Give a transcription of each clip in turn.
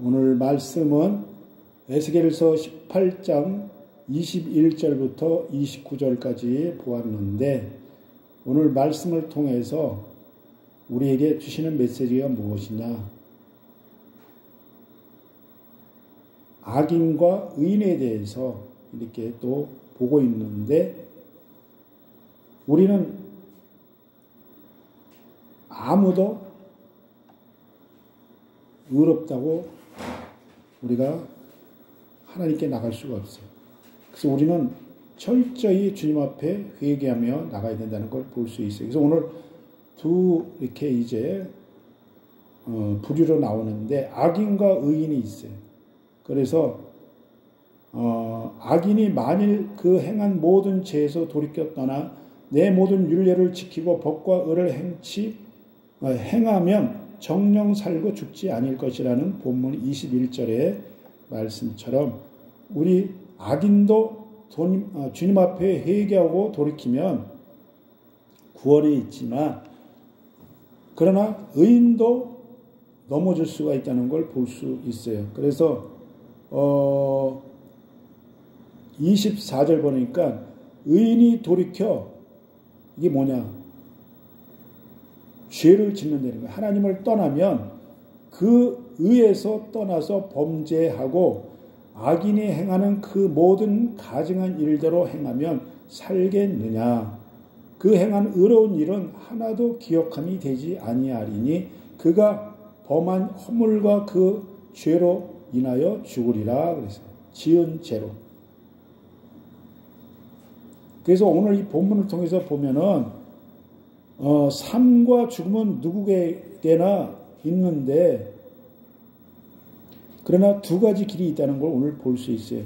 오늘 말씀은 에스겔서 18장 21절부터 29절까지 보았는데, 오늘 말씀을 통해서 우리에게 주시는 메시지가 무엇이냐? 악인과 의인에 대해서 이렇게 또 보고 있는데, 우리는 아무도 의롭다고 우리가 하나님께 나갈 수가 없어요. 그래서 우리는 철저히 주님 앞에 회개하며 나가야 된다는 걸 볼 수 있어요. 그래서 오늘 이렇게 이제 부류로 나오는데, 악인과 의인이 있어요. 그래서 악인이 만일 그 행한 모든 죄에서 돌이켜 떠나 내 모든 율례를 지키고 법과 의를 행하면 정령 살고 죽지 아닐 것이라는 본문 21절의 말씀처럼, 우리 악인도 주님 앞에 회개하고 돌이키면 구원이 있지만, 그러나 의인도 넘어질 수가 있다는 걸 볼 수 있어요. 그래서 24절 보니까 의인이 돌이켜, 이게 뭐냐? 죄를 짓는다는 거예요. 하나님을 떠나면 그 의에서 떠나서 범죄하고 악인이 행하는 그 모든 가증한 일대로 행하면 살겠느냐? 그 행한 의로운 일은 하나도 기억함이 되지 아니하리니 그가 범한 허물과 그 죄로 인하여 죽으리라 그랬어요. 지은 죄로. 그래서 오늘 이 본문을 통해서 보면은 삶과 죽음은 누구에게나 있는데, 그러나 두 가지 길이 있다는 걸 오늘 볼 수 있어요.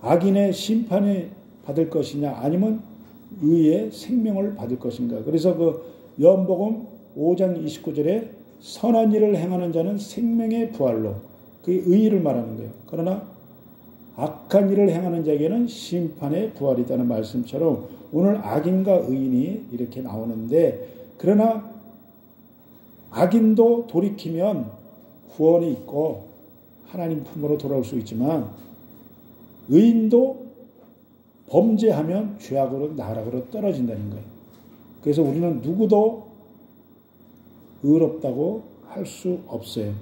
악인의 심판을 받을 것이냐, 아니면 의의 생명을 받을 것인가. 그래서 그 요한복음 5장 29절에 선한 일을 행하는 자는 생명의 부활로, 그게 의의를 말하는 거예요. 그러나 악한 일을 행하는 자에게는 심판의 부활이 있다는 말씀처럼 오늘 악인과 의인이 이렇게 나오는데, 그러나 악인도 돌이키면 구원이 있고 하나님 품으로 돌아올 수 있지만, 의인도 범죄하면 죄악으로 나락으로 떨어진다는 거예요. 그래서 우리는 누구도 의롭다고 할 수 없어요.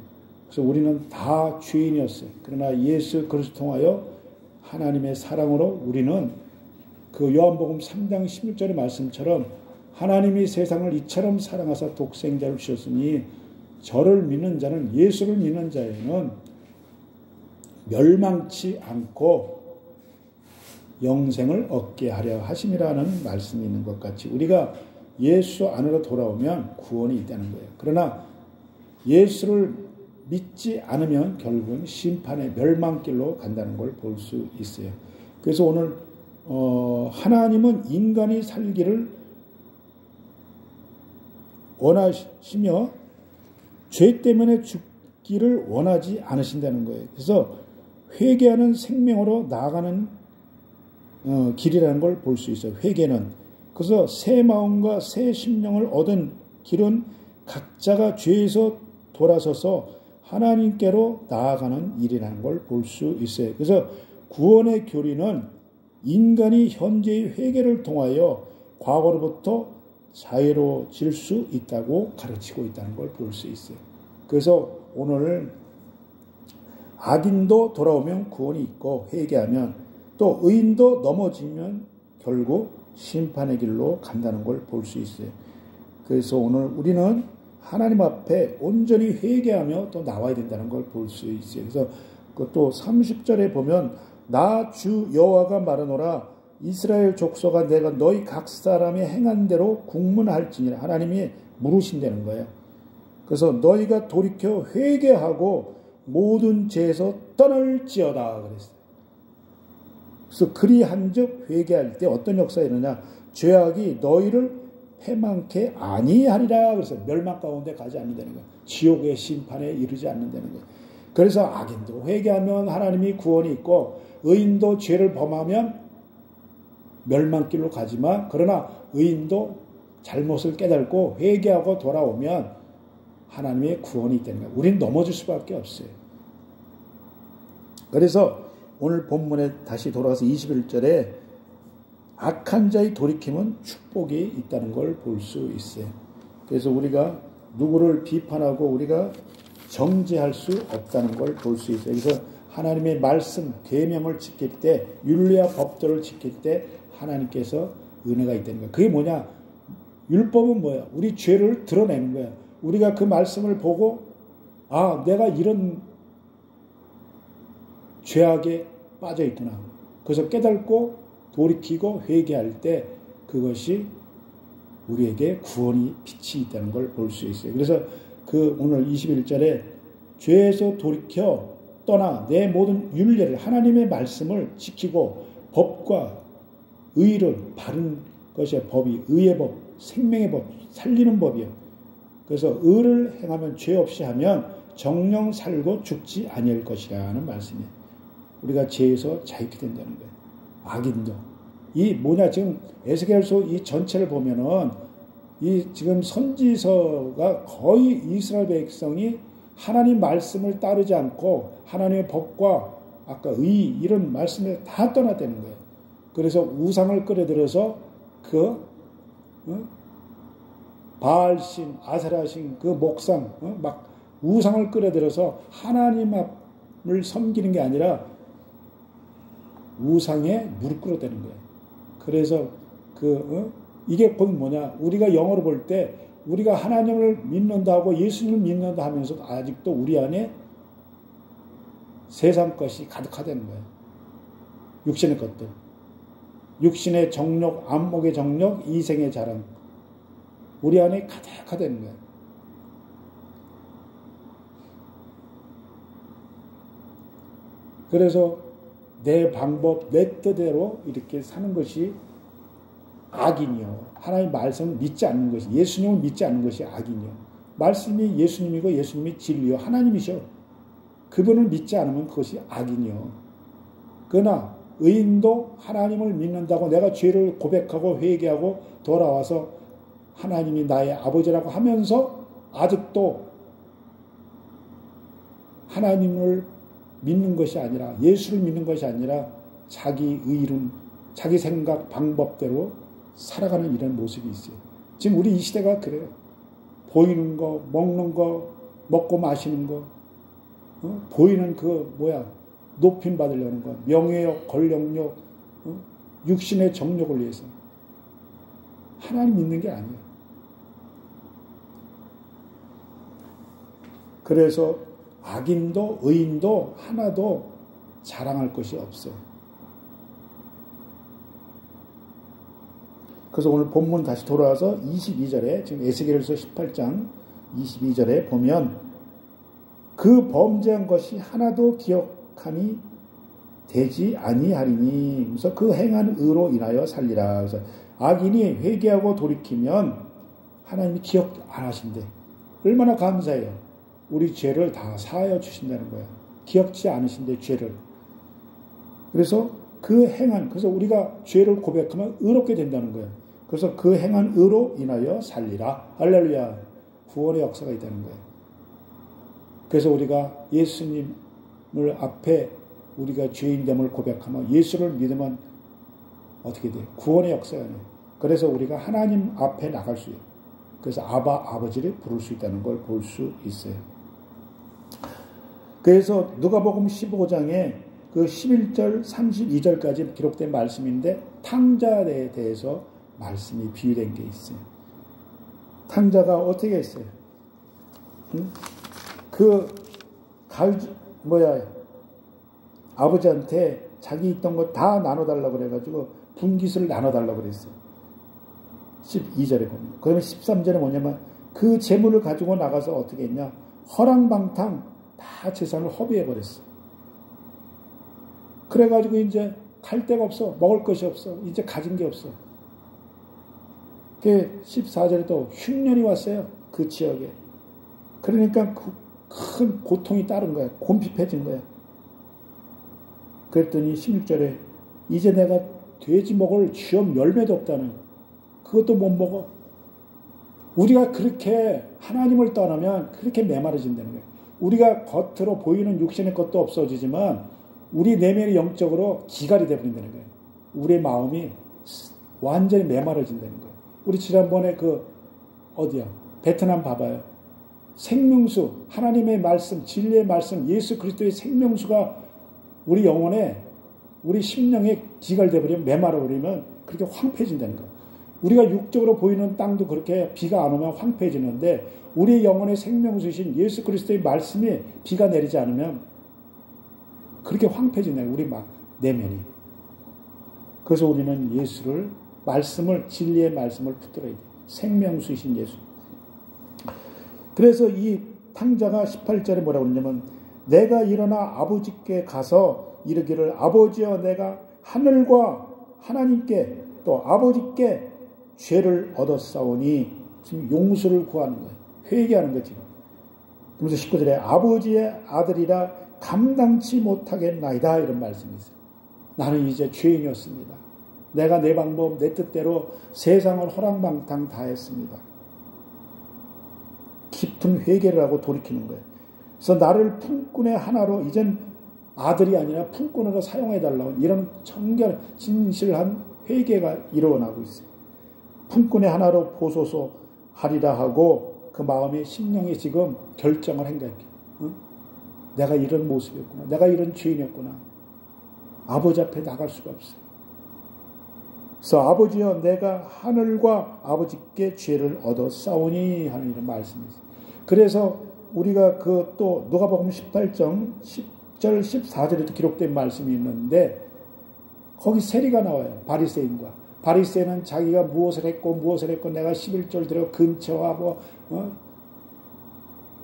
그래서 우리는 다 죄인이었어요. 그러나 예수 그리스도 통하여 하나님의 사랑으로 우리는 그 요한복음 3장 16절의 말씀처럼, 하나님이 세상을 이처럼 사랑하사 독생자를 주셨으니 저를 믿는 자는, 예수를 믿는 자에는 멸망치 않고 영생을 얻게 하려 하심이라는 말씀이 있는 것 같이, 우리가 예수 안으로 돌아오면 구원이 있다는 거예요. 그러나 예수를 믿지 않으면 결국은 심판의 멸망길로 간다는 걸 볼 수 있어요. 그래서 오늘 하나님은 인간이 살기를 원하시며 죄 때문에 죽기를 원하지 않으신다는 거예요. 그래서 회개하는 생명으로 나아가는 길이라는 걸 볼 수 있어요. 회개는. 그래서 새 마음과 새 심령을 얻은 길은 각자가 죄에서 돌아서서 하나님께로 나아가는 일이라는 걸 볼 수 있어요. 그래서 구원의 교리는 인간이 현재의 회개를 통하여 과거로부터 자유로워질 수 있다고 가르치고 있다는 걸 볼 수 있어요. 그래서 오늘 악인도 돌아오면 구원이 있고 회개하면, 또 의인도 넘어지면 결국 심판의 길로 간다는 걸 볼 수 있어요. 그래서 오늘 우리는 하나님 앞에 온전히 회개하며 또 나와야 된다는 걸 볼 수 있어요. 그래서 또 30절에 보면 나 주 여호와가 말하노라, 이스라엘 족속아 내가 너희 각 사람이 행한 대로 국문할지니라. 하나님이 물으신다는 거예요. 그래서 너희가 돌이켜 회개하고 모든 죄에서 떠날지어다 그랬어요. 그래서 그리한즉 회개할 때 어떤 역사가 일어나냐, 죄악이 너희를 패망케 아니하리라. 그래서 멸망 가운데 가지 않는다는 거예요. 지옥의 심판에 이르지 않는다는 거예요. 그래서 악인도 회개하면 하나님이 구원이 있고, 의인도 죄를 범하면 멸망길로 가지만, 그러나 의인도 잘못을 깨닫고 회개하고 돌아오면 하나님의 구원이 있다는 거예요. 우리는 넘어질 수밖에 없어요. 그래서 오늘 본문에 다시 돌아가서 21절에 악한 자의 돌이킴은 축복이 있다는 걸 볼 수 있어요. 그래서 우리가 누구를 비판하고 우리가 정죄할 수 없다는 걸 볼 수 있어요. 그래서 하나님의 말씀, 계명을 지킬 때, 율례와 법도를 지킬 때 하나님께서 은혜가 있다는 거예요. 그게 뭐냐? 율법은 뭐야? 우리 죄를 드러내는 거야. 우리가 그 말씀을 보고 아, 내가 이런 죄악에 빠져 있구나. 그래서 깨닫고 돌이키고 회개할 때 그것이 우리에게 구원이 빛이 있다는 걸 볼 수 있어요. 그래서 그 오늘 21절에 죄에서 돌이켜 떠나 내 모든 율례를 하나님의 말씀을 지키고 법과 의를 바른 것이 법이 의의 법, 생명의 법, 살리는 법이요. 그래서 의를 행하면 죄 없이 하면 정령 살고 죽지 아니할 것이라는 말씀이에요. 우리가 죄에서 자유케 된다는 거예요. 악인도. 이 뭐냐 지금 에스겔서 이 전체를 보면은 이 지금 선지서가 거의 이스라엘 백성이 하나님 말씀을 따르지 않고 하나님의 법과 아까 의 이런 말씀에 다 떠났다는 거예요. 그래서 우상을 끌어들여서 그 바알신, 아세라신 그 목상 막 우상을 끌어들여서 하나님을 섬기는 게 아니라 우상에 무릎 꿇어대는 거예요. 그래서 이게 곧 뭐냐? 우리가 영어로 볼 때 우리가 하나님을 믿는다고 예수님을 믿는다 하면서 아직도 우리 안에 세상 것이 가득하다는 거예요. 육신의 것들. 육신의 정욕, 안목의 정욕, 이생의 자랑. 우리 안에 가득하다는 거예요. 그래서 내 방법, 내 뜻대로 이렇게 사는 것이 악이니요. 하나님의 말씀을 믿지 않는 것이, 예수님을 믿지 않는 것이 악이니요. 말씀이 예수님이고 예수님이 진리요. 하나님이셔. 그분을 믿지 않으면 그것이 악이니요. 그러나 의인도 하나님을 믿는다고 내가 죄를 고백하고 회개하고 돌아와서 하나님이 나의 아버지라고 하면서 아직도 하나님을 믿는 것이 아니라 예수를 믿는 것이 아니라 자기 의론, 자기 생각, 방법대로 살아가는 이런 모습이 있어요. 지금 우리 이 시대가 그래요. 보이는 거, 먹는 거, 먹고 마시는 거, 보이는 높임 받으려는 거, 명예욕, 권력욕, 육신의 정욕을 위해서 하나님 믿는 게 아니에요. 그래서 악인도 의인도 하나도 자랑할 것이 없어요. 그래서 오늘 본문 다시 돌아와서 22절에 지금 에스겔서 18장 22절에 보면 그 범죄한 것이 하나도 기억함이 되지 아니하리니 그래서 그 행한 의로 인하여 살리라. 그래서 악인이 회개하고 돌이키면 하나님이 기억 안 하신대. 얼마나 감사해요. 우리 죄를 다 사하여 주신다는 거야. 기억지 않으신대 죄를. 그래서 그 행한 그래서 우리가 죄를 고백하면 의롭게 된다는 거예요. 그래서 그 행한 의로 인하여 살리라. 할렐루야. 구원의 역사가 있다는 거예요. 그래서 우리가 예수님을 앞에 우리가 죄인됨을 고백하면 예수를 믿으면 어떻게 돼요? 구원의 역사가 돼요. 그래서 우리가 하나님 앞에 나갈 수 있어요. 그래서 아버지를 부를 수 있다는 걸 볼 수 있어요. 그래서 누가복음 15장에 그 11절 32절까지 기록된 말씀인데 탕자에 대해서 말씀이 비유된 게 있어요. 탕자가 어떻게 했어요? 아버지한테 자기 있던 거 다 나눠달라고 그래가지고 분깃을 나눠달라고 그랬어요. 12절에 보면. 그러면 13절에 뭐냐면 그 재물을 가지고 나가서 어떻게 했냐? 허랑방탕 다 재산을 허비해버렸어. 그래가지고 이제 갈 데가 없어. 먹을 것이 없어. 이제 가진 게 없어. 그 14절에도 흉년이 왔어요. 그 지역에. 그러니까 큰 고통이 따른 거야. 곰핍해진 거야. 그랬더니 16절에 이제 내가 돼지 먹을 쥐업 열매도 없다는 그것도 못 먹어. 우리가 그렇게 하나님을 떠나면 그렇게 메마르진다는 거예요. 우리가 겉으로 보이는 육신의 것도 없어지지만 우리 내면이 영적으로 기갈이 되어버린다는 거예요. 우리의 마음이 완전히 메마르진다는 거예요. 우리 지난번에 베트남 봐봐요. 생명수, 하나님의 말씀, 진리의 말씀, 예수 그리스도의 생명수가 우리 영혼에, 우리 심령에 기갈되어버리면, 메마르버리면 그렇게 황폐해진다는 거예요. 우리가 육적으로 보이는 땅도 그렇게 비가 안 오면 황폐해지는데 우리 영혼의 생명수이신 예수 그리스도의 말씀이 비가 내리지 않으면 그렇게 황폐해진다는 거예요. 우리 내면이. 그래서 우리는 예수를, 말씀을, 진리의 말씀을 붙들어야 돼요. 생명수이신 예수. 그래서 이 탕자가 18절에 뭐라고 그러냐면 내가 일어나 아버지께 가서 이르기를 아버지여 내가 하늘과 하나님께 또 아버지께 죄를 얻었사오니 지금 용서를 구하는 거예요. 회개하는 거지. 그러면서 19절에 아버지의 아들이라 감당치 못하겠나이다 이런 말씀이 있어요. 나는 이제 죄인이었습니다. 내가 내 방법 내 뜻대로 세상을 허랑방탕 다 했습니다. 깊은 회개를 하고 돌이키는 거예요. 그래서 나를 품꾼의 하나로 이젠 아들이 아니라 품꾼으로 사용해달라고 이런 정결 진실한 회개가 일어나고 있어요. 품꾼의 하나로 보소서 하리라 하고 그 마음의 심령이 지금 결정을 한 거예요. 내가 이런 모습이었구나. 내가 이런 죄인이었구나. 아버지 앞에 나갈 수가 없어요. 그래서 아버지여 내가 하늘과 아버지께 죄를 얻어 싸우니 하는 이런 말씀이 있어요. 그래서 우리가 또 누가복음 18장 10절 14절에도 기록된 말씀이 있는데 거기 세리가 나와요. 바리새인과. 바리새인은 자기가 무엇을 했고 내가 11절 들여 근처와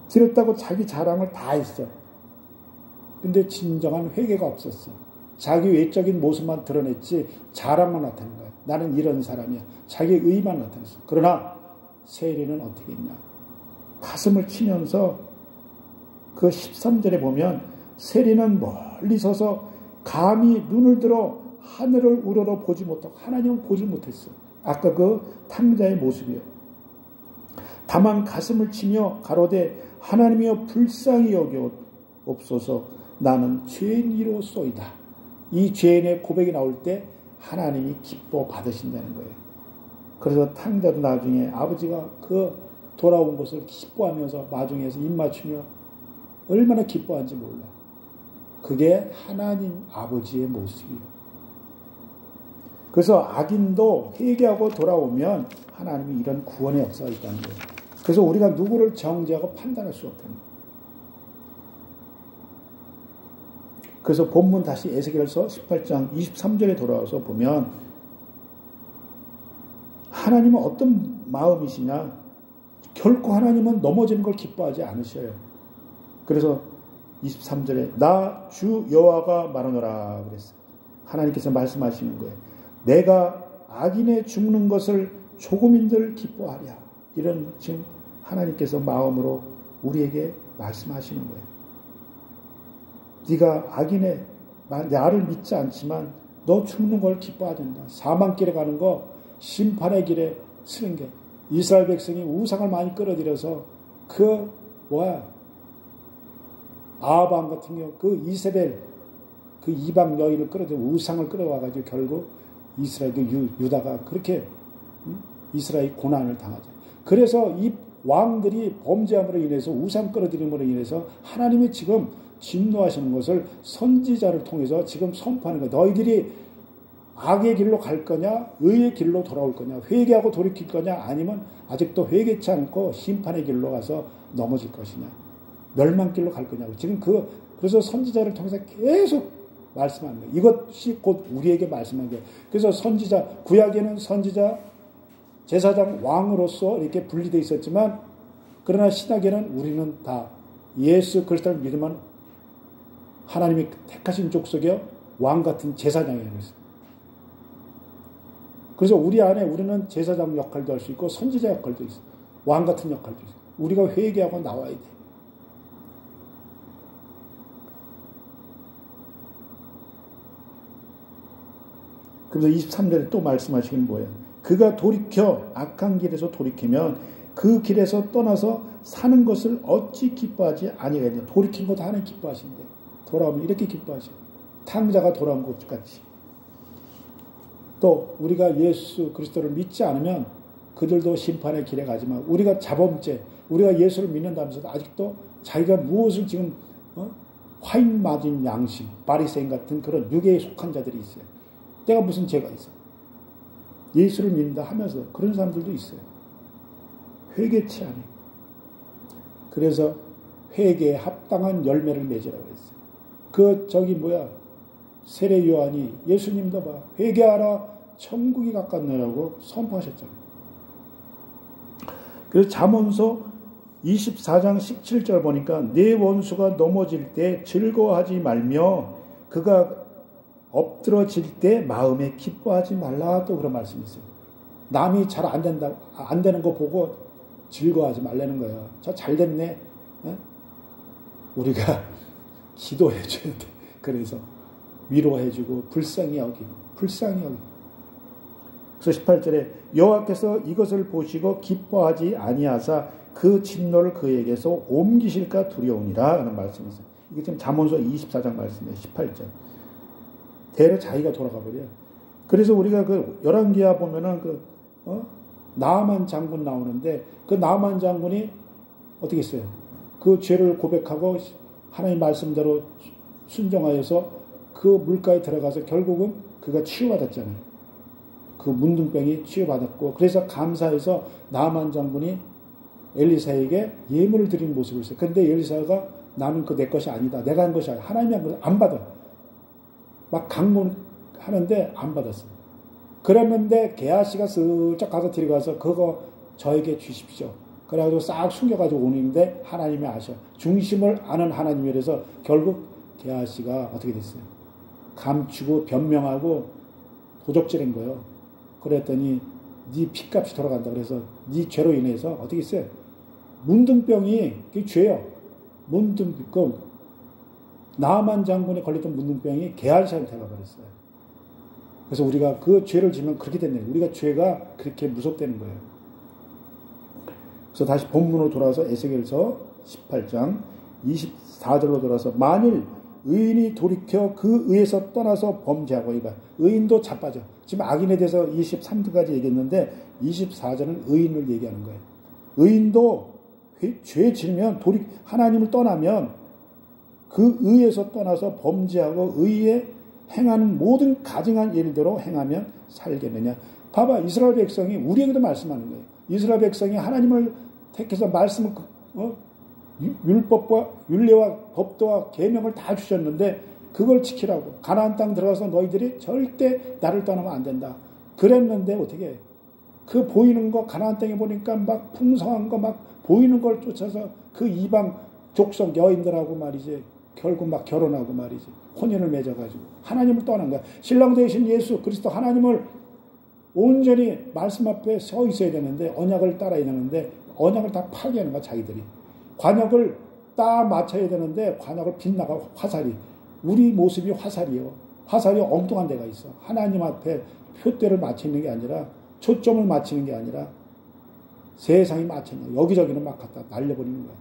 드렸다고 자기 자랑을 다 했어. 근데 진정한 회개가 없었어. 자기 외적인 모습만 드러냈지 자랑만 나타낸 거야. 나는 이런 사람이야. 자기 의만 나타냈어. 그러나 세리는 어떻게 했냐. 가슴을 치면서 그 13절에 보면 세리는 멀리 서서 감히 눈을 들어 하늘을 우러러 보지 못하고 하나님을 보지 못했어. 아까 그 탕자의 모습이요. 다만 가슴을 치며 가로되 하나님이여 불쌍히 여기옵소서 나는 죄인이로소이다. 이 죄인의 고백이 나올 때 하나님이 기뻐 받으신다는 거예요. 그래서 탕자도 나중에 아버지가 그 돌아온 것을 기뻐하면서 마중에서 입 맞추며 얼마나 기뻐한지 몰라. 그게 하나님 아버지의 모습이에요. 그래서 악인도 회개하고 돌아오면 하나님이 이런 구원의 역사가 있다는 거예요. 그래서 우리가 누구를 정죄하고 판단할 수 없다는 거예요. 그래서 본문 다시 에스겔서 18장 23절에 돌아와서 보면 하나님은 어떤 마음이시냐? 결코 하나님은 넘어지는 걸 기뻐하지 않으셔요. 그래서 23절에 나 주 여호와가 말하노라 그랬어요. 하나님께서 말씀하시는 거예요. 내가 악인의 죽는 것을 조금인들 기뻐하랴. 이런 지금 하나님께서 마음으로 우리에게 말씀하시는 거예요. 네가 악인의 나를 믿지 않지만 너 죽는 걸 기뻐해야 된다. 사망길에 가는 거 심판의 길에 쓰는 게 이스라엘 백성이 우상을 많이 끌어들여서 아합 같은 경우 그 이세벨 그 이방 여인을 끌어들여 우상을 끌어와가지고 결국 이스라엘 유다가 그렇게 이스라엘 고난을 당하죠. 그래서 이 왕들이 범죄함으로 인해서 우상 끌어들임으로 인해서 하나님이 지금 진노하시는 것을 선지자를 통해서 지금 선포하는 거예요. 너희들이 악의 길로 갈 거냐 의의 길로 돌아올 거냐 회개하고 돌이킬 거냐 아니면 아직도 회개치 않고 심판의 길로 가서 넘어질 것이냐 멸망길로 갈 거냐고 지금 그래서 선지자를 통해서 계속 말씀하는 거예요. 이것이 곧 우리에게 말씀하는 거예요. 그래서 선지자 구약에는 선지자 제사장 왕으로서 이렇게 분리되어 있었지만 그러나 신약에는 우리는 다 예수 그리스도를 믿으면 하나님이 택하신 족속의 왕 같은 제사장이라고 했어요. 그래서 우리 안에 우리는 제사장 역할도 할 수 있고 선지자 역할도 있어요. 왕 같은 역할도 있어요. 우리가 회개하고 나와야 돼. 그래서 23절에 또 말씀하시긴 뭐예요? 그가 돌이켜 악한 길에서 돌이키면 그 길에서 떠나서 사는 것을 어찌 기뻐하지 아니하겠냐. 돌이킨 것도 하나님 기뻐하신대. 돌아오면 이렇게 기뻐하셔. 탕자가 돌아온 것 같이. 또 우리가 예수 그리스도를 믿지 않으면 그들도 심판의 길에 가지만 우리가 자범죄, 우리가 예수를 믿는다면서도 아직도 자기가 무엇을 지금 화인 맞은 양심, 바리새인 같은 그런 유괴에 속한 자들이 있어요. 내가 무슨 죄가 있어? 예수를 믿는다 하면서 그런 사람들도 있어요. 회개치 않아요. 그래서 회개에 합당한 열매를 맺으라고 했어요. 세례 요한이 예수님도 봐. 회개하라 천국이 가깝느라고 선포하셨잖아요. 그래서 잠언서 24장 17절 보니까 내 원수가 넘어질 때 즐거워하지 말며 그가 엎드러질 때 마음에 기뻐하지 말라 또 그런 말씀이 있어요. 남이 잘 안 되는 거 보고 즐거워하지 말라는 거예요. 저 잘 됐네. 우리가 기도해 줘야 돼. 그래서 위로해주고 불쌍히 여기고. 그래서 18절에 여호와께서 이것을 보시고 기뻐하지 아니하사 그 진노를 그에게서 옮기실까 두려우니라 하는 말씀이 있어요. 이게 지금 잠언서 24장 말씀이에요. 18절. 대로 자기가 돌아가 버려요. 그래서 우리가 그 열왕기하 보면은 나아만 장군 나오는데 그 나아만 장군이 어떻게 했어요? 그 죄를 고백하고 하나님 말씀대로 순종하여서 그 물가에 들어가서 결국은 그가 치유받았잖아요. 그 문둥병이 치유받았고 그래서 감사해서 나아만 장군이 엘리사에게 예물을 드리는 모습을 했어요. 그런데 엘리사가 나는 그 내 것이 아니다. 내가 한 것이 아니다. 하나님이 한 것을 안 받아. 막 강론하는데 안 받았어요. 그랬는데 게하시가 슬쩍 가서 들어가서 그거 저에게 주십시오. 그래가지고 싹 숨겨가지고 오는데 하나님이 아셔. 중심을 아는 하나님이라서 결국 게하시가 어떻게 됐어요? 감추고 변명하고 도적질한 거예요. 그랬더니 네 핏값이 돌아간다. 그래서 네 죄로 인해서 어떻게 했어요? 문둥병이 그게 죄요. 문둥병. 나아만 장군에 걸렸던 문둥병이 게하시한테 가버렸어요. 그래서 우리가 그 죄를 지면 그렇게 됐네요. 우리가 죄가 그렇게 무섭다는 거예요. 그래서 다시 본문으로 돌아와서 에스겔서 18장 24절로 돌아서 만일 의인이 돌이켜 그 의에서 떠나서 범죄하고 이봐. 의인도 자빠져. 지금 악인에 대해서 23절까지 얘기했는데 24절은 의인을 얘기하는 거예요. 의인도 죄 지으면 하나님을 떠나면 그 의에서 떠나서 범죄하고 의에 행하는 모든 가증한 일대로 행하면 살겠느냐. 봐봐. 이스라엘 백성이 우리에게도 말씀하는 거예요. 이스라엘 백성이 하나님을 택해서 말씀을 율법과 율례와 법도와 계명을 다 주셨는데 그걸 지키라고. 가나안 땅 들어가서 너희들이 절대 나를 떠나면 안 된다. 그랬는데 어떻게 해? 그 보이는 거 가나안 땅에 보니까 막 풍성한 거 막 보이는 걸 쫓아서 그 이방 족속 여인들하고 말이지 결국 막 결혼하고 말이지 혼인을 맺어가지고 하나님을 떠난 거야. 신랑 되신 예수 그리스도 하나님을 온전히 말씀 앞에 서 있어야 되는데 언약을 따라야 되는데 언약을 다 파괴하는 거야. 자기들이 관역을 딱 맞춰야 되는데 관역을 빗나가 화살이. 우리 모습이 화살이요. 화살이 엉뚱한 데가 있어. 하나님 앞에 표대를 맞추는 게 아니라 초점을 맞추는 게 아니라 세상이 맞추는 거야. 여기저기는 막 갖다 날려버리는 거야.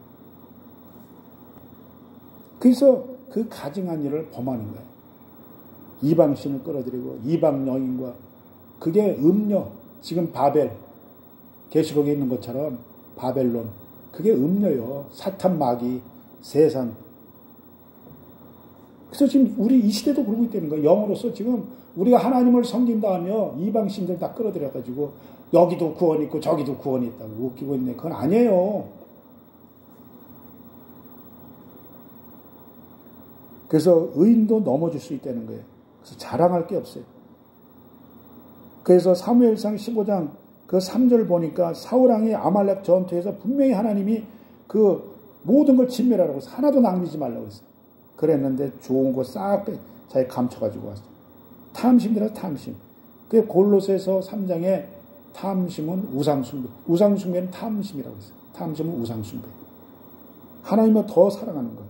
그래서 그 가증한 일을 범하는 거야. 이방신을 끌어들이고 이방 여인과 그게 음녀. 지금 바벨 계시록에 있는 것처럼 바벨론 그게 음녀요. 사탄 마귀 세상. 그래서 지금 우리 이 시대도 그러고 있다는 거예요. 영으로서 지금 우리가 하나님을 섬긴다 하며 이방신들 다 끌어들여가지고 여기도 구원이 있고 저기도 구원이 있다고 웃기고 있네. 그건 아니에요. 그래서 의인도 넘어질 수 있다는 거예요. 그래서 자랑할 게 없어요. 그래서 사무엘상 15장 그 3절 보니까 사울왕이 아말렉 전투에서 분명히 하나님이 그 모든 걸 진멸하라고 해서 하나도 남기지 말라고 했어요. 그랬는데 좋은 거 싹 자기 감춰가지고 왔어요. 탐심이라 탐심. 그 골로새서 3장에 탐심은 우상숭배. 우상숭배는 탐심이라고 했어요. 탐심은 우상숭배. 하나님을 더 사랑하는 거예요.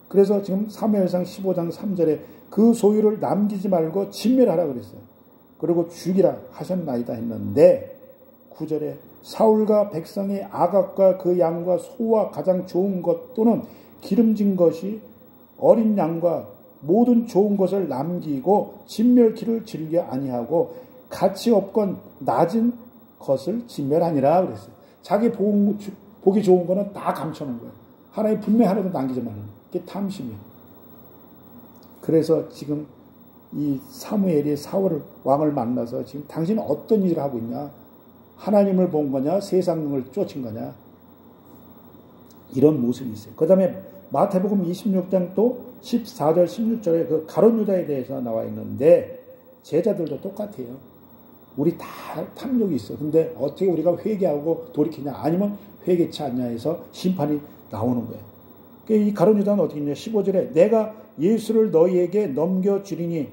그래서 지금 사무엘상 15장 3절에 그 소유를 남기지 말고 진멸하라 그랬어요. 그리고 죽이라 하셨나이다 했는데 9절에 사울과 백성의 아각과 그 양과 소와 가장 좋은 것 또는 기름진 것이 어린 양과 모든 좋은 것을 남기고 진멸키를 즐겨 아니하고 가치 없건 낮은 것을 진멸하니라 그랬어요. 자기 보기 좋은 거는 다 감춰놓은 거예요. 하나님 분명히 하나도 남기지 말라는 거예요. 그게 탐심이에요. 그래서 지금 이 사무엘이 사울 왕을 만나서 지금 당신은 어떤 일을 하고 있냐? 하나님을 본 거냐? 세상을 쫓은 거냐? 이런 모습이 있어요. 그 다음에 마태복음 26장 또 14절 16절에 그 가룟 유다에 대해서 나와 있는데 제자들도 똑같아요. 우리 다 탐욕이 있어. 근데 어떻게 우리가 회개하고 돌이키냐? 아니면 회개치 않냐 해서 심판이 나오는 거예요. 이 가룟 유다는 어떻게 했냐? 15절에 내가 예수를 너희에게 넘겨주리니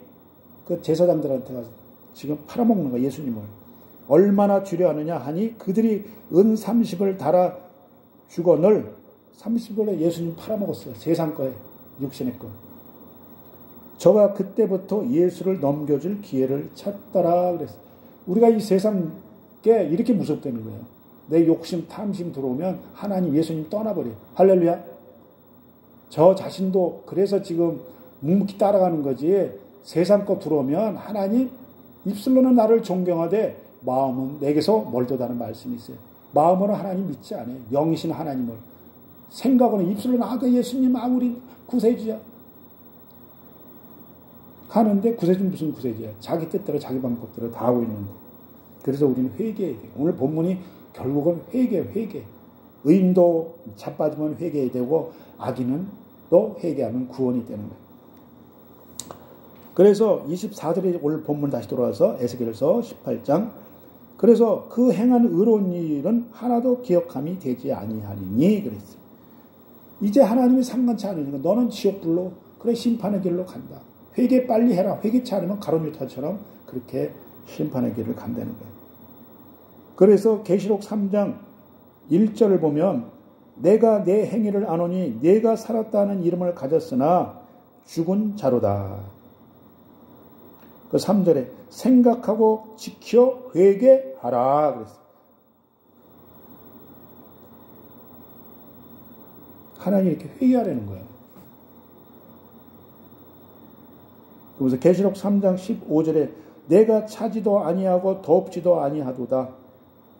그 제사장들한테 가서 지금 팔아먹는 거야. 예수님을. 얼마나 주려 하느냐 하니 그들이 은 30을 달아 주거늘 30원에 예수님 팔아먹었어요. 세상 거에 육신의 거. 저가 그때부터 예수를 넘겨줄 기회를 찾더라 그랬어요. 우리가 이 세상에 이렇게 무섭다는 거예요. 내 욕심, 탐심 들어오면 하나님, 예수님 떠나버려요. 할렐루야. 저 자신도 그래서 지금 묵묵히 따라가는 거지. 세상 거 들어오면 하나님 입술로는 나를 존경하되 마음은 내게서 멀도다는 말씀이 있어요. 마음으로 하나님 믿지 않아요. 영이신 하나님을. 생각으로는 입술로는 예수님 우리 구세주야. 하는데 구세주는 무슨 구세주야. 자기 뜻대로 자기 방법대로 다 하고 있는데. 그래서 우리는 회개해야 돼요. 오늘 본문이 결국은 회개. 의인도 자빠지면 회개해야 되고 악인은 또 회개하면 구원이 되는 거예요. 그래서 24절에 오늘 본문 다시 돌아와서 에스겔서 18장 그래서 그 행한 의로운 일은 하나도 기억함이 되지 아니하리니 그랬어요. 이제 하나님이 상관치 않으니까 너는 지옥불로 그래 심판의 길로 간다. 회개 빨리 해라. 회개치 않으면 가룟 유다처럼 그렇게 심판의 길을 간다는 거예요. 그래서 계시록 3장 1절을 보면 내가 내 행위를 아노니 내가 살았다는 이름을 가졌으나 죽은 자로다. 그 3절에 생각하고 지켜 회개하라 그랬어요. 하나님이 이렇게 회개하라는 거예요. 그래서 계시록 3장 15절에 내가 차지도 아니하고 덮지도 아니하도다.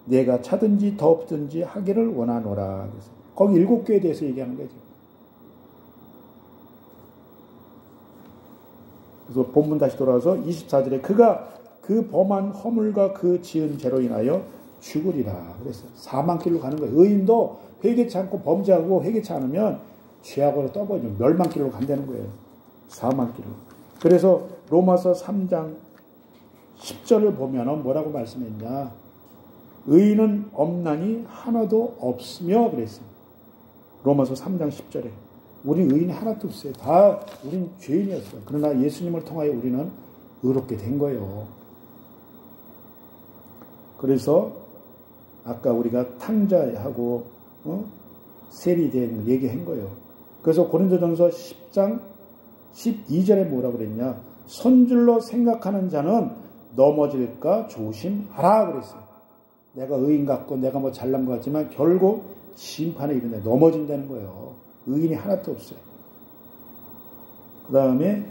내가 차든지 덮든지 하기를 원하노라. 그래서 거기 7교에 대해서 얘기하는 거죠. 그래서 본문 다시 돌아와서 24절에 그가 그 범한 허물과 그 지은 죄로 인하여 죽으리라. 그래서 사망길로 가는 거예요. 의인도 회개치 않고 범죄하고 회개치 않으면 죄악으로 떠버리죠. 멸망길로 간다는 거예요. 사망길로. 그래서 로마서 3장 10절을 보면 뭐라고 말씀했냐. 의인은 없나니 하나도 없으며 그랬어요. 로마서 3장 10절에. 우리 의인이 하나도 없어요. 다 우린 죄인이었어요. 그러나 예수님을 통하여 우리는 의롭게 된 거예요. 그래서 아까 우리가 탕자하고 세리된 얘기한 거예요. 그래서 고린도전서 10장 12절에 뭐라고 그랬냐. 선줄로 생각하는 자는 넘어질까 조심하라 그랬어요. 내가 의인 같고 내가 뭐 잘난 것 같지만 결국 심판에 이르는데 넘어진다는 거예요. 의인이 하나도 없어요. 그 다음에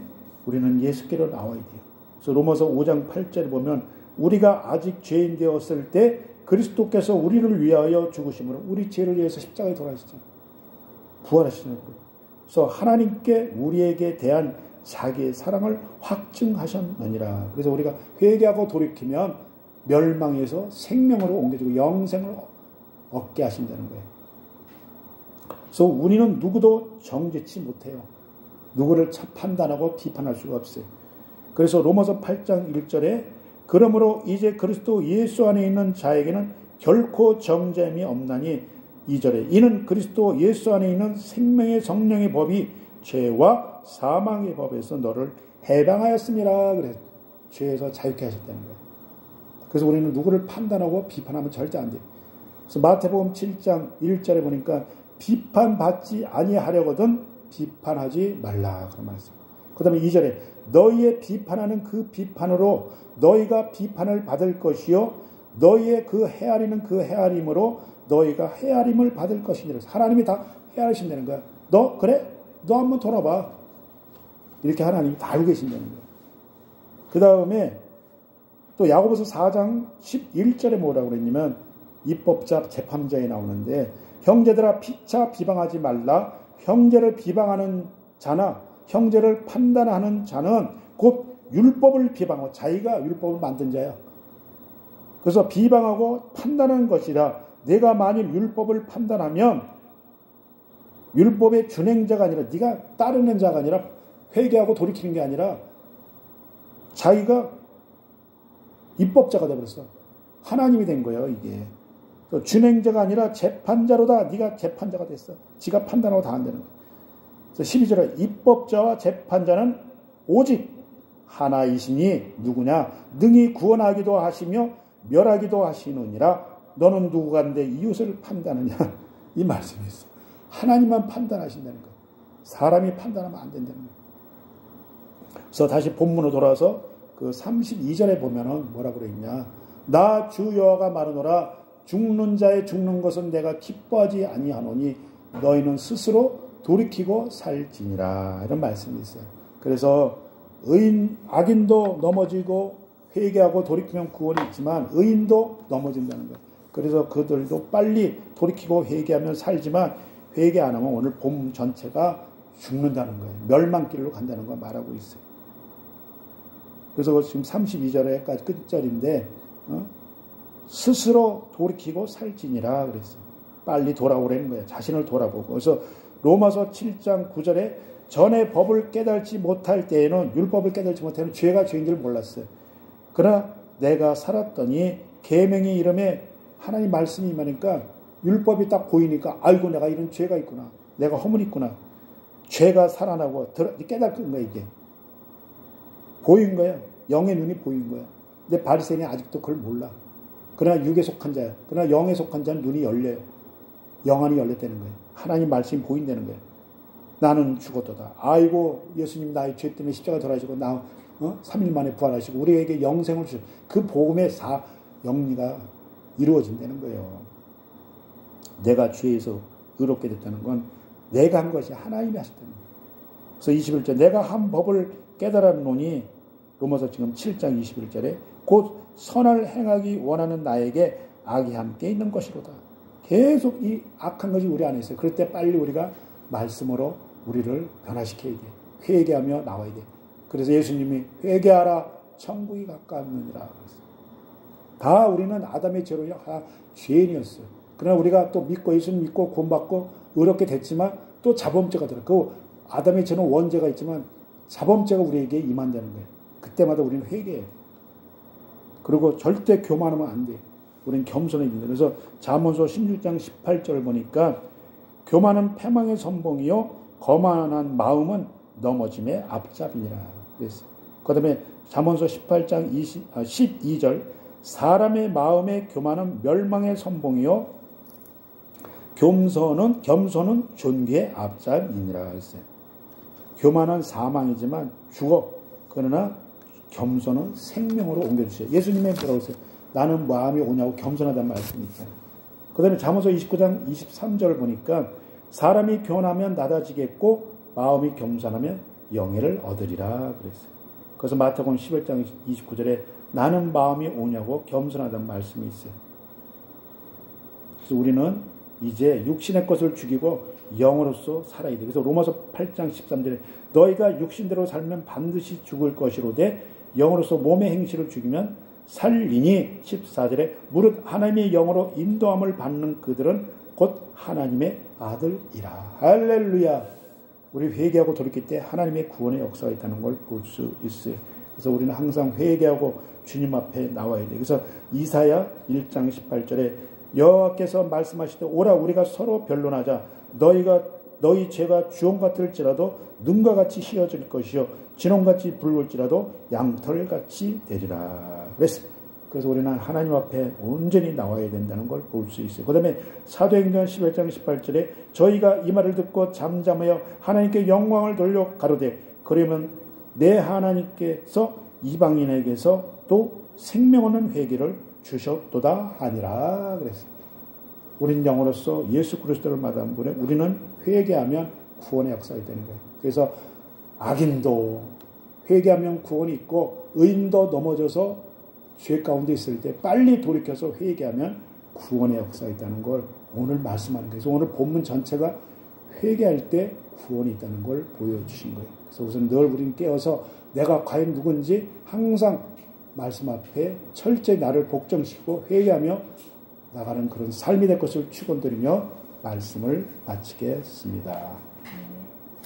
우리는 예수께로 나와야 돼요. 그래서 로마서 5장 8절에 보면 우리가 아직 죄인 되었을 때 그리스도께서 우리를 위하여 죽으심으로 우리 죄를 위해서 십자가에 돌아가셨잖아요. 부활하시는 거예요. 그래서 하나님께 우리에게 대한 자기의 사랑을 확증하셨느니라. 그래서 우리가 회개하고 돌이키면 멸망에서 생명으로 옮겨지고 영생을 얻게 하신다는 거예요. 그래서 우리는 누구도 정죄치 못해요. 누구를 판단하고 비판할 수가 없어요. 그래서 로마서 8장 1절에 그러므로 이제 그리스도 예수 안에 있는 자에게는 결코 정죄함이 없나니 2절에 이는 그리스도 예수 안에 있는 생명의 성령의 법이 죄와 사망의 법에서 너를 해방하였습니다. 그래서 죄에서 자유케 하셨다는 거예요. 그래서 우리는 누구를 판단하고 비판하면 절대 안 돼요. 그래서 마태복음 7장 1절에 보니까 비판받지 아니하려거든 비판하지 말라 그런 말씀. 그 다음에 2절에 너희의 비판하는 그 비판으로 너희가 비판을 받을 것이요 너희의 그 헤아리는 그 헤아림으로 너희가 헤아림을 받을 것이니라. 하나님이 다 헤아리신다는 거야. 너 그래? 너 한번 돌아봐. 이렇게 하나님이 다 알고 계신다는 거야. 그 다음에 또 야고보서 4장 11절에 뭐라고 그랬냐면 입법자 재판자에 나오는데 형제들아 피차 비방하지 말라. 형제를 비방하는 자나 형제를 판단하는 자는 곧 율법을 비방하고 자기가 율법을 만든 자야. 그래서 비방하고 판단하는 것이라. 내가 만일 율법을 판단하면 율법의 준행자가 아니라 네가 따르는 자가 아니라 회개하고 돌이키는 게 아니라 자기가 입법자가 되어버렸어. 하나님이 된 거예요. 이게. 준행자가 아니라 재판자로다. 네가 재판자가 됐어. 지가 판단하고 다 안 되는 거야. 그래서 12절에 입법자와 재판자는 오직 하나이시니 누구냐? 능히 구원하기도 하시며 멸하기도 하시느니라. 너는 누구간데 이웃을 판단하냐? 이 말씀이 있어. 하나님만 판단하신다는 거. 사람이 판단하면 안 된다는 거. 그래서 다시 본문으로 돌아와서 그 32절에 보면은 뭐라고 그랬냐? 나 주 여호와가 말하노라. 죽는 자의 죽는 것은 내가 기뻐하지 아니하노니 너희는 스스로 돌이키고 살지니라. 이런 말씀이 있어요. 그래서 악인도 넘어지고 회개하고 돌이키면 구원이 있지만 의인도 넘어진다는 거예요. 그래서 그들도 빨리 돌이키고 회개하면 살지만 회개 안 하면 오늘 봄 전체가 죽는다는 거예요. 멸망길로 간다는 걸 말하고 있어요. 그래서 지금 32절에까지 끝절인데 스스로 돌이키고 살지니라 그랬어요. 빨리 돌아오라는 거예요. 자신을 돌아보고. 그래서 로마서 7장 9절에 전에 법을 깨달지 못할 때에는 율법을 깨달지 못할 때는 죄가 죄인 줄 몰랐어요. 그러나 내가 살았더니 계명이 이름에 하나님 말씀이 임하니까 율법이 딱 보이니까 아이고 내가 이런 죄가 있구나. 내가 허물이 있구나. 죄가 살아나고 깨닫는 거야 이게. 보인 거야. 영의 눈이 보인 거야. 근데 바리새인이 아직도 그걸 몰라. 그러나 육에 속한 자야. 그러나 영에 속한 자는 눈이 열려요. 영안이 열렸다는 거예요. 하나님 말씀이 보인다는 거예요. 나는 죽었도다. 아이고 예수님 나의 죄 때문에 십자가 돌아가시고 나 3일 만에 부활하시고 우리에게 영생을 주시고 그 복음의 영리가 이루어진다는 거예요. 내가 죄에서 의롭게 됐다는 건 내가 한 것이 하나님이 하셨다는 거예요. 그래서 21절 내가 한 법을 깨달았노니 로마서 지금 7장 21절에 곧 선을 행하기 원하는 나에게 악이 함께 있는 것이로다. 계속 이 악한 것이 우리 안에 있어요. 그럴 때 빨리 우리가 말씀으로 우리를 변화시켜야 돼. 회개하며 나와야 돼. 그래서 예수님이 회개하라 천국이 가까웠느니라. 다 우리는 아담의 죄로 다 죄인이었어요. 그러나 우리가 또 믿고 예수님 믿고 구원받고 의롭게 됐지만 또 자범죄가 들어. 그 아담의 죄는 원죄가 있지만 자범죄가 우리에게 임한다는 거예요. 그때마다 우리는 회개해야 돼. 그리고 절대 교만하면 안 돼. 우리는 겸손해야 된다. 그래서 잠언서 16장 18절을 보니까 교만은 패망의 선봉이요 거만한 마음은 넘어짐의 앞잡이니라 그랬어요. 그 다음에 잠언서 18장 12절 사람의 마음의 교만은 멸망의 선봉이요 겸손은 존귀의 앞잡이니라 그랬어요. 교만은 사망이지만 죽어. 그러나 겸손은 생명으로 옮겨주세요. 예수님의 뭐라고 했어요? 나는 마음이 오냐고 겸손하다는 말씀이 있잖아요. 그 다음에 잠언서 29장 23절을 보니까 사람이 교만하면 낮아지겠고 마음이 겸손하면 영예를 얻으리라 그랬어요. 그래서 마태복음 11장 29절에 나는 마음이 오냐고 겸손하다는 말씀이 있어요. 그래서 우리는 이제 육신의 것을 죽이고 영으로서 살아야 돼. 그래서 로마서 8장 13절에 너희가 육신대로 살면 반드시 죽을 것이로되 영으로서 몸의 행실을 죽이면 살리니 14절에 무릇 하나님의 영으로 인도함을 받는 그들은 곧 하나님의 아들이라. 할렐루야. 우리 회개하고 돌이킬 때 하나님의 구원의 역사가 있다는 걸 볼 수 있어요. 그래서 우리는 항상 회개하고 주님 앞에 나와야 돼요. 그래서 이사야 1장 18절에 여호와께서 말씀하시되 오라 우리가 서로 변론하자. 너희 죄가 주홍 같을지라도 눈과 같이 희어질 것이요 진홍같이 붉을지라도 양털같이 되리라. 그래서 우리는 하나님 앞에 온전히 나와야 된다는 걸 볼 수 있어요. 그 다음에 사도행전 11장 18절에 저희가 이 말을 듣고 잠잠하여 하나님께 영광을 돌려 가로되 그러면 내 하나님께서 이방인에게서 또 생명 없는 회개를 주셨도다 하니라 그랬어요. 우린 영으로서 예수 그리스도를 마다한 분에 우리는 회개하면 구원의 역사가 되는 거예요. 그래서 악인도 회개하면 구원이 있고 의인도 넘어져서 죄 가운데 있을 때 빨리 돌이켜서 회개하면 구원의 역사가 있다는 걸 오늘 말씀하는 거예요. 그래서 오늘 본문 전체가 회개할 때 구원이 있다는 걸 보여주신 거예요. 그래서 우선 늘 우리는 깨어서 내가 과연 누군지 항상 말씀 앞에 철저히 나를 복종시키고 회개하며 나가는 그런 삶이 될 것을 축원드리며 말씀을 마치겠습니다.